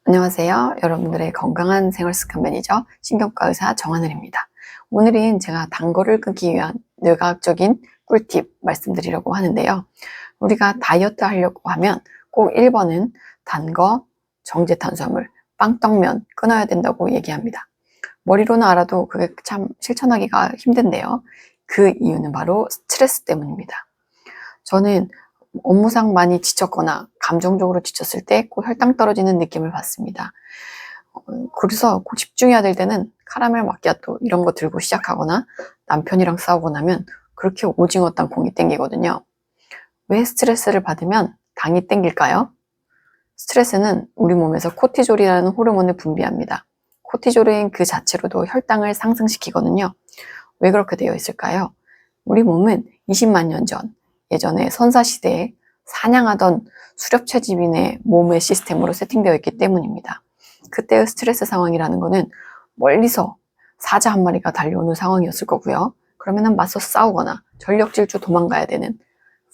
안녕하세요. 여러분들의 건강한 생활습관 매니저 신경과 의사 정하늘입니다. 오늘은 제가 단 거를 끊기 위한 뇌과학적인 꿀팁 말씀드리려고 하는데요. 우리가 다이어트 하려고 하면 꼭 1번은 단 거, 정제탄수화물, 빵, 떡면 끊어야 된다고 얘기합니다. 머리로는 알아도 그게 참 실천하기가 힘든데요. 그 이유는 바로 스트레스 때문입니다. 저는 업무상 많이 지쳤거나 감정적으로 지쳤을 때 꼭 혈당 떨어지는 느낌을 받습니다. 그래서 꼭 집중해야 될 때는 카라멜 마키아토 이런 거 들고 시작하거나 남편이랑 싸우고 나면 그렇게 오징어 땅콩이 땡기거든요. 왜 스트레스를 받으면 당이 땡길까요? 스트레스는 우리 몸에서 코티졸이라는 호르몬을 분비합니다. 코티졸은 그 자체로도 혈당을 상승시키거든요. 왜 그렇게 되어 있을까요? 우리 몸은 20만 년 전, 예전에 선사시대에 사냥하던 수렵채집인의 몸의 시스템으로 세팅되어 있기 때문입니다. 그때의 스트레스 상황이라는 거는 멀리서 사자 한 마리가 달려오는 상황이었을 거고요. 그러면은 맞서 싸우거나 전력 질주 도망가야 되는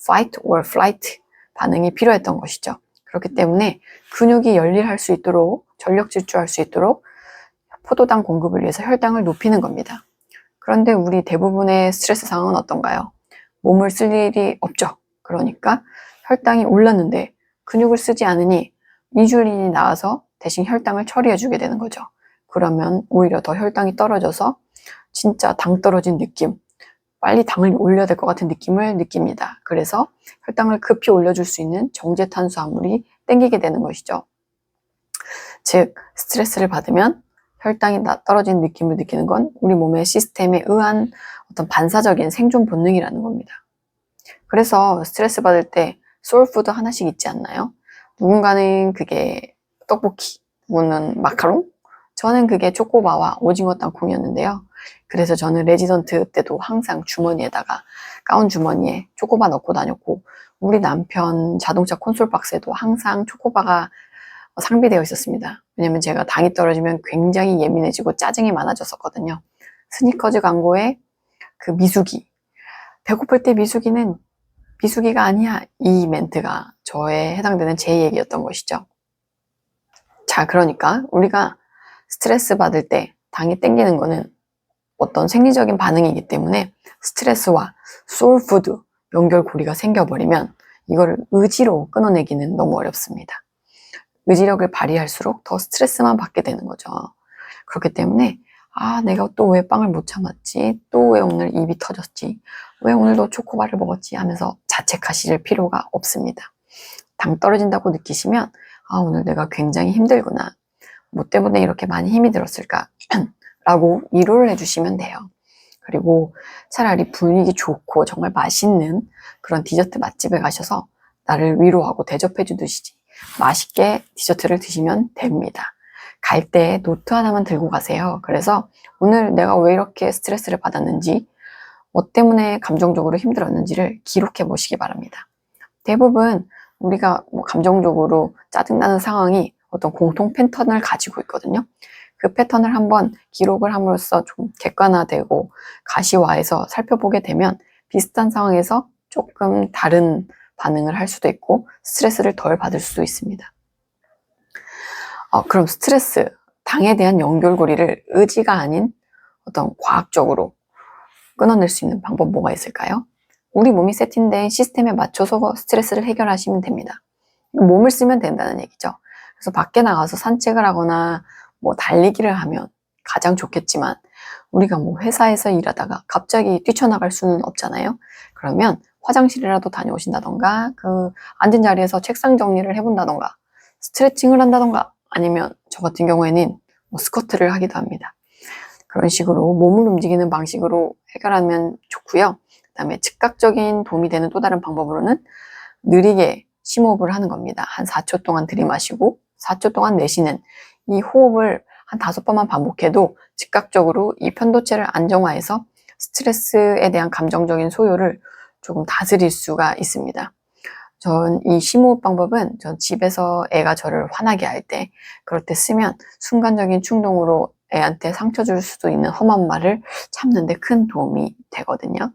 fight or flight 반응이 필요했던 것이죠. 그렇기 때문에 근육이 열일할 수 있도록 전력 질주할 수 있도록 포도당 공급을 위해서 혈당을 높이는 겁니다. 그런데 우리 대부분의 스트레스 상황은 어떤가요? 몸을 쓸 일이 없죠. 그러니까 혈당이 올랐는데 근육을 쓰지 않으니 인슐린이 나와서 대신 혈당을 처리해주게 되는 거죠. 그러면 오히려 더 혈당이 떨어져서 진짜 당 떨어진 느낌, 빨리 당을 올려야 될 것 같은 느낌을 느낍니다. 그래서 혈당을 급히 올려줄 수 있는 정제탄수화물이 땡기게 되는 것이죠. 즉, 스트레스를 받으면 혈당이 떨어진 느낌을 느끼는 건 우리 몸의 시스템에 의한 어떤 반사적인 생존 본능이라는 겁니다. 그래서 스트레스 받을 때 소울푸드 하나씩 있지 않나요? 누군가는 그게 떡볶이, 누구는 마카롱? 저는 그게 초코바와 오징어 땅콩이었는데요. 그래서 저는 레지던트 때도 항상 주머니에다가 가운 주머니에 초코바 넣고 다녔고, 우리 남편 자동차 콘솔 박스에도 항상 초코바가 상비되어 있었습니다. 왜냐면 제가 당이 떨어지면 굉장히 예민해지고 짜증이 많아졌었거든요. 스니커즈 광고에 그 미숙이, 배고플 때 미숙이는 비수기가 아니야, 이 멘트가 저에 해당되는 제 얘기였던 것이죠. 자, 그러니까 우리가 스트레스 받을 때 당이 땡기는 거는 어떤 생리적인 반응이기 때문에 스트레스와 소울푸드 연결고리가 생겨버리면 이거를 의지로 끊어내기는 너무 어렵습니다. 의지력을 발휘할수록 더 스트레스만 받게 되는 거죠. 그렇기 때문에 내가 또 왜 빵을 못 참았지? 또 왜 오늘 입이 터졌지? 왜 오늘도 초코바를 먹었지? 하면서 자책하실 필요가 없습니다. 당 떨어진다고 느끼시면 오늘 내가 굉장히 힘들구나. 뭐 때문에 이렇게 많이 힘이 들었을까? 라고 위로를 해주시면 돼요. 그리고 차라리 분위기 좋고 정말 맛있는 그런 디저트 맛집에 가셔서 나를 위로하고 대접해 주듯이 맛있게 디저트를 드시면 됩니다. 갈 때 노트 하나만 들고 가세요. 그래서 오늘 내가 왜 이렇게 스트레스를 받았는지, 뭐 때문에 감정적으로 힘들었는지를 기록해 보시기 바랍니다. 대부분 우리가 감정적으로 짜증나는 상황이 어떤 공통 패턴을 가지고 있거든요. 그 패턴을 한번 기록을 함으로써 좀 객관화되고 가시화해서 살펴보게 되면 비슷한 상황에서 조금 다른 반응을 할 수도 있고 스트레스를 덜 받을 수도 있습니다. 그럼 스트레스, 당에 대한 연결고리를 의지가 아닌 어떤 과학적으로 끊어낼 수 있는 방법 뭐가 있을까요? 우리 몸이 세팅된 시스템에 맞춰서 스트레스를 해결하시면 됩니다. 몸을 쓰면 된다는 얘기죠. 그래서 밖에 나가서 산책을 하거나 뭐 달리기를 하면 가장 좋겠지만 우리가 뭐 회사에서 일하다가 갑자기 뛰쳐나갈 수는 없잖아요. 그러면 화장실이라도 다녀오신다던가 그 앉은 자리에서 책상 정리를 해본다던가 스트레칭을 한다던가 아니면 저 같은 경우에는 뭐 스쿼트를 하기도 합니다. 그런 식으로 몸을 움직이는 방식으로 해결하면 좋고요. 그 다음에 즉각적인 도움이 되는 또 다른 방법으로는 느리게 심호흡을 하는 겁니다. 한 4초 동안 들이마시고 4초 동안 내쉬는 이 호흡을 한 5번만 반복해도 즉각적으로 이 편도체를 안정화해서 스트레스에 대한 감정적인 소요를 조금 다스릴 수가 있습니다. 전 이 심호흡 방법은 전 집에서 애가 저를 화나게 할 때 그럴 때 쓰면 순간적인 충동으로 애한테 상처 줄 수도 있는 험한 말을 참는 데 큰 도움이 되거든요.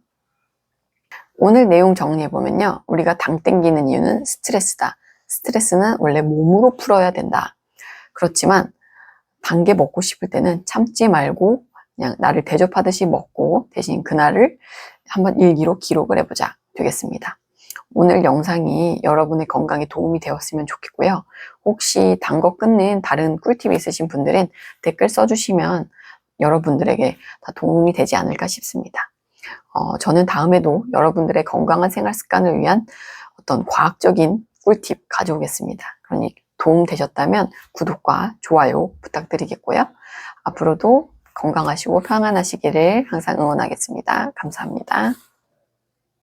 오늘 내용 정리해보면요. 우리가 당 땡기는 이유는 스트레스다. 스트레스는 원래 몸으로 풀어야 된다. 그렇지만 단 게 먹고 싶을 때는 참지 말고 그냥 나를 대접하듯이 먹고 대신 그날을 한번 일기로 기록을 해보자 되겠습니다. 오늘 영상이 여러분의 건강에 도움이 되었으면 좋겠고요. 혹시 단 거 끊는 다른 꿀팁이 있으신 분들은 댓글 써주시면 여러분들에게 다 도움이 되지 않을까 싶습니다. 저는 다음에도 여러분들의 건강한 생활 습관을 위한 어떤 과학적인 꿀팁 가져오겠습니다. 그러니 도움 되셨다면 구독과 좋아요 부탁드리겠고요. 앞으로도 건강하시고 평안하시기를 항상 응원하겠습니다. 감사합니다.